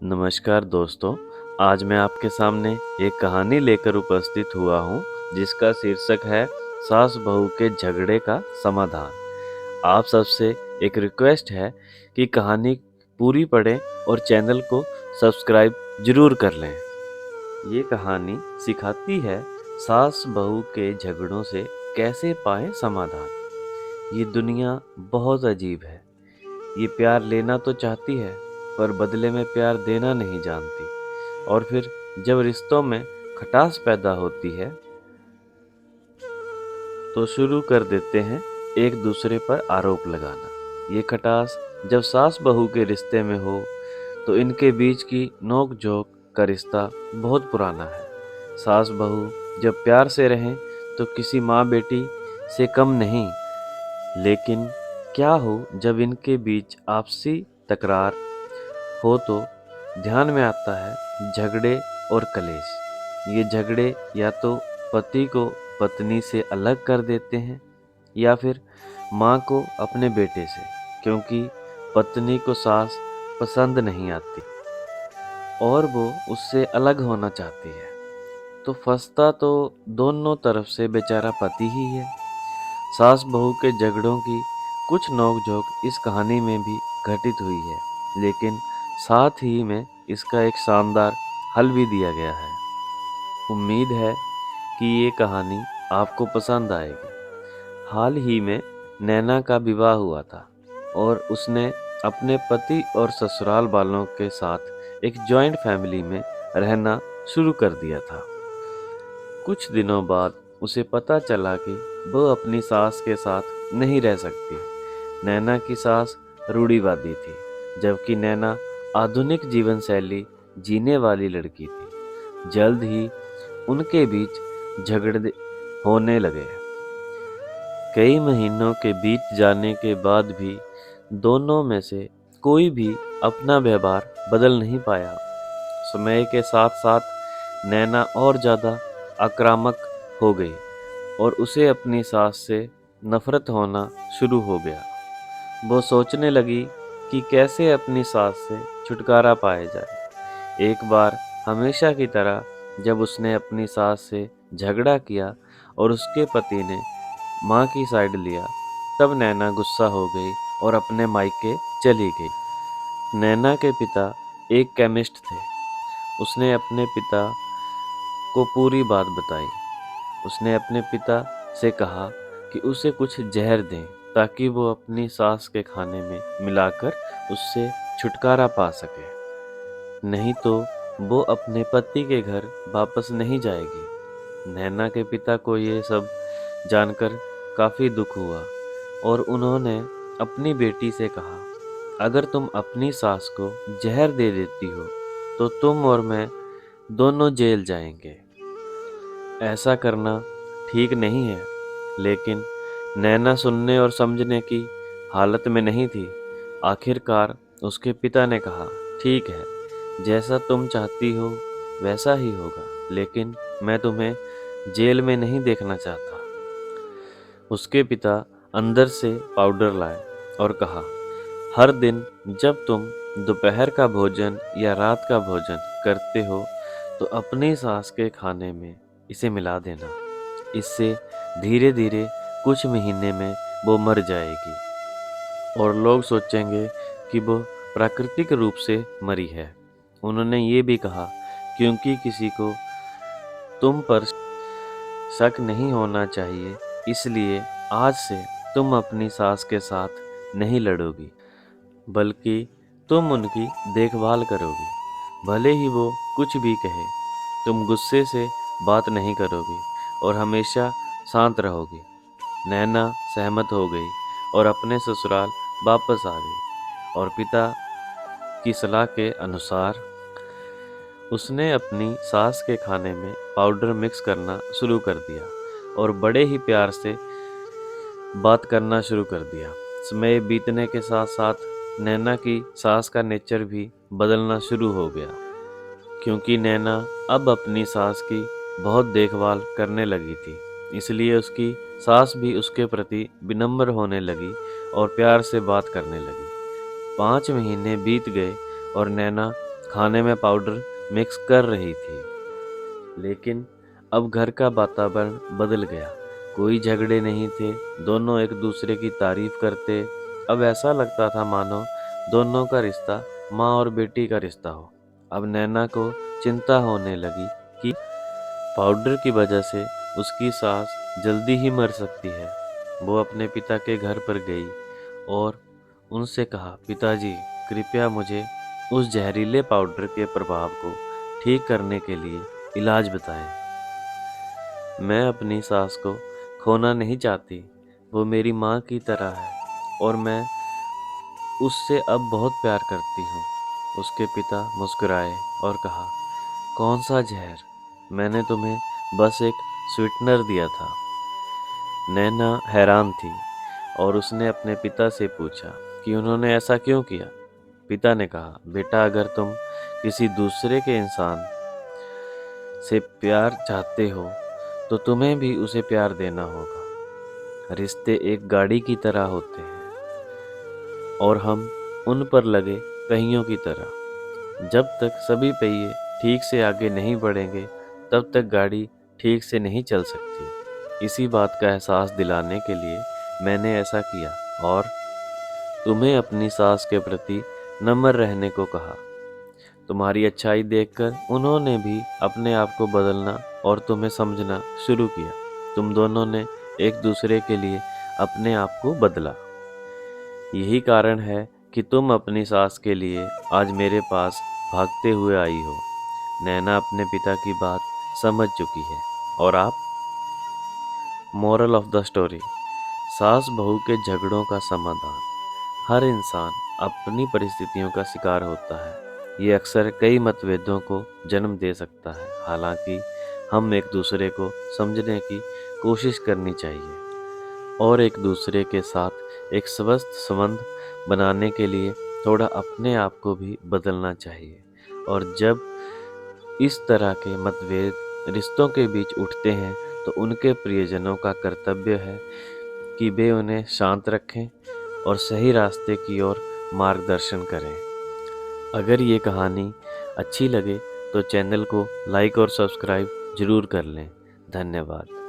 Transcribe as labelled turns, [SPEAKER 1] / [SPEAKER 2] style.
[SPEAKER 1] नमस्कार दोस्तों, आज मैं आपके सामने एक कहानी लेकर उपस्थित हुआ हूँ जिसका शीर्षक है सास बहू के झगड़े का समाधान। आप सबसे एक रिक्वेस्ट है कि कहानी पूरी पढ़ें और चैनल को सब्सक्राइब जरूर कर लें। ये कहानी सिखाती है सास बहू के झगड़ों से कैसे पाएं समाधान। ये दुनिया बहुत अजीब है। ये प्यार लेना तो चाहती है पर बदले में प्यार देना नहीं जानती। और फिर जब रिश्तों में खटास पैदा होती है तो शुरू कर देते हैं एक दूसरे पर आरोप लगाना। ये खटास जब सास बहू के रिश्ते में हो तो इनके बीच की नोक झोंक का रिश्ता बहुत पुराना है। सास बहू जब प्यार से रहें तो किसी माँ बेटी से कम नहीं। लेकिन क्या हो जब इनके बीच आपसी तकरार हो तो ध्यान में आता है झगड़े और कलेश। ये झगड़े या तो पति को पत्नी से अलग कर देते हैं या फिर माँ को अपने बेटे से, क्योंकि पत्नी को सास पसंद नहीं आती और वो उससे अलग होना चाहती है। तो फंसता तो दोनों तरफ से बेचारा पति ही है। सास बहू के झगड़ों की कुछ नोक-झोंक इस कहानी में भी घटित हुई है, लेकिन साथ ही में इसका एक शानदार हल भी दिया गया है। उम्मीद है कि ये कहानी आपको पसंद आएगी। हाल ही में नैना का विवाह हुआ था और उसने अपने पति और ससुराल वालों के साथ एक जॉइंट फैमिली में रहना शुरू कर दिया था। कुछ दिनों बाद उसे पता चला कि वो अपनी सास के साथ नहीं रह सकती। नैना की सास रूढ़िवादी थी, जबकि नैना आधुनिक जीवन शैली जीने वाली लड़की थी। जल्द ही उनके बीच झगड़े होने लगे। कई महीनों के बीत जाने के बाद भी दोनों में से कोई भी अपना व्यवहार बदल नहीं पाया। समय के साथ साथ नैना और ज़्यादा आक्रामक हो गई और उसे अपनी सास से नफरत होना शुरू हो गया। वो सोचने लगी कि कैसे अपनी सास से छुटकारा पाया जाए। एक बार हमेशा की तरह जब उसने अपनी सास से झगड़ा किया और उसके पति ने माँ की साइड लिया, तब नैना गुस्सा हो गई और अपने मायके चली गई। नैना के पिता एक केमिस्ट थे। उसने अपने पिता को पूरी बात बताई। उसने अपने पिता से कहा कि उसे कुछ जहर दें ताकि वो अपनी सास के खाने में मिलाकर उससे छुटकारा पा सके, नहीं तो वो अपने पति के घर वापस नहीं जाएगी। नैना के पिता को ये सब जानकर काफ़ी दुख हुआ और उन्होंने अपनी बेटी से कहा, अगर तुम अपनी सास को जहर दे देती हो तो तुम और मैं दोनों जेल जाएंगे। ऐसा करना ठीक नहीं है। लेकिन नैना सुनने और समझने की हालत में नहीं थी। आखिरकार उसके पिता ने कहा, ठीक है, जैसा तुम चाहती हो वैसा ही होगा, लेकिन मैं तुम्हें जेल में नहीं देखना चाहता। उसके पिता अंदर से पाउडर लाए और कहा, हर दिन जब तुम दोपहर का भोजन या रात का भोजन करते हो तो अपनी सास के खाने में इसे मिला देना। इससे धीरे धीरे कुछ महीने में वो मर जाएगी और लोग सोचेंगे कि वो प्राकृतिक रूप से मरी है। उन्होंने ये भी कहा, क्योंकि किसी को तुम पर शक नहीं होना चाहिए, इसलिए आज से तुम अपनी सास के साथ नहीं लड़ोगी, बल्कि तुम उनकी देखभाल करोगी। भले ही वो कुछ भी कहे, तुम गुस्से से बात नहीं करोगी और हमेशा शांत रहोगी। नैना सहमत हो गई और अपने ससुराल वापस आ गई और पिता की सलाह के अनुसार उसने अपनी सास के खाने में पाउडर मिक्स करना शुरू कर दिया और बड़े ही प्यार से बात करना शुरू कर दिया। समय बीतने के साथ साथ नैना की सास का नेचर भी बदलना शुरू हो गया, क्योंकि नैना अब अपनी सास की बहुत देखभाल करने लगी थी। इसलिए उसकी सास भी उसके प्रति विनम्र होने लगी और प्यार से बात करने लगी। 5 महीने बीत गए और नैना खाने में पाउडर मिक्स कर रही थी। लेकिन अब घर का वातावरण बदल गया। कोई झगड़े नहीं थे, दोनों एक दूसरे की तारीफ करते। अब ऐसा लगता था मानो दोनों का रिश्ता माँ और बेटी का रिश्ता हो। अब नैना को चिंता होने लगी कि पाउडर की वजह से उसकी सास जल्दी ही मर सकती है। वो अपने पिता के घर पर गई और उनसे कहा, पिताजी, कृपया मुझे उस जहरीले पाउडर के प्रभाव को ठीक करने के लिए इलाज बताएं। मैं अपनी सास को खोना नहीं चाहती। वो मेरी माँ की तरह है और मैं उससे अब बहुत प्यार करती हूँ। उसके पिता मुस्कुराए और कहा, कौन सा जहर? मैंने तुम्हें बस एक स्वीटनर दिया था। नैना हैरान थी और उसने अपने पिता से पूछा कि उन्होंने ऐसा क्यों किया। पिता ने कहा, बेटा, अगर तुम किसी दूसरे के इंसान से प्यार चाहते हो तो तुम्हें भी उसे प्यार देना होगा। रिश्ते एक गाड़ी की तरह होते हैं और हम उन पर लगे पहियों की तरह। जब तक सभी पहिए ठीक से आगे नहीं बढ़ेंगे तब तक गाड़ी ठीक से नहीं चल सकती। इसी बात का एहसास दिलाने के लिए मैंने ऐसा किया और तुम्हें अपनी सास के प्रति नम्र रहने को कहा। तुम्हारी अच्छाई देखकर उन्होंने भी अपने आप को बदलना और तुम्हें समझना शुरू किया। तुम दोनों ने एक दूसरे के लिए अपने आप को बदला। यही कारण है कि तुम अपनी सास के लिए आज मेरे पास भागते हुए आई हो। नैना अपने पिता की बात समझ चुकी है। और आप? मोरल ऑफ द स्टोरी, सास बहू के झगड़ों का समाधान। हर इंसान अपनी परिस्थितियों का शिकार होता है। ये अक्सर कई मतभेदों को जन्म दे सकता है। हालांकि हम एक दूसरे को समझने की कोशिश करनी चाहिए और एक दूसरे के साथ एक स्वस्थ संबंध बनाने के लिए थोड़ा अपने आप को भी बदलना चाहिए। और जब इस तरह के मतभेद रिश्तों के बीच उठते हैं तो उनके प्रियजनों का कर्तव्य है कि वे उन्हें शांत रखें और सही रास्ते की ओर मार्गदर्शन करें। अगर ये कहानी अच्छी लगे तो चैनल को लाइक और सब्सक्राइब जरूर कर लें। धन्यवाद।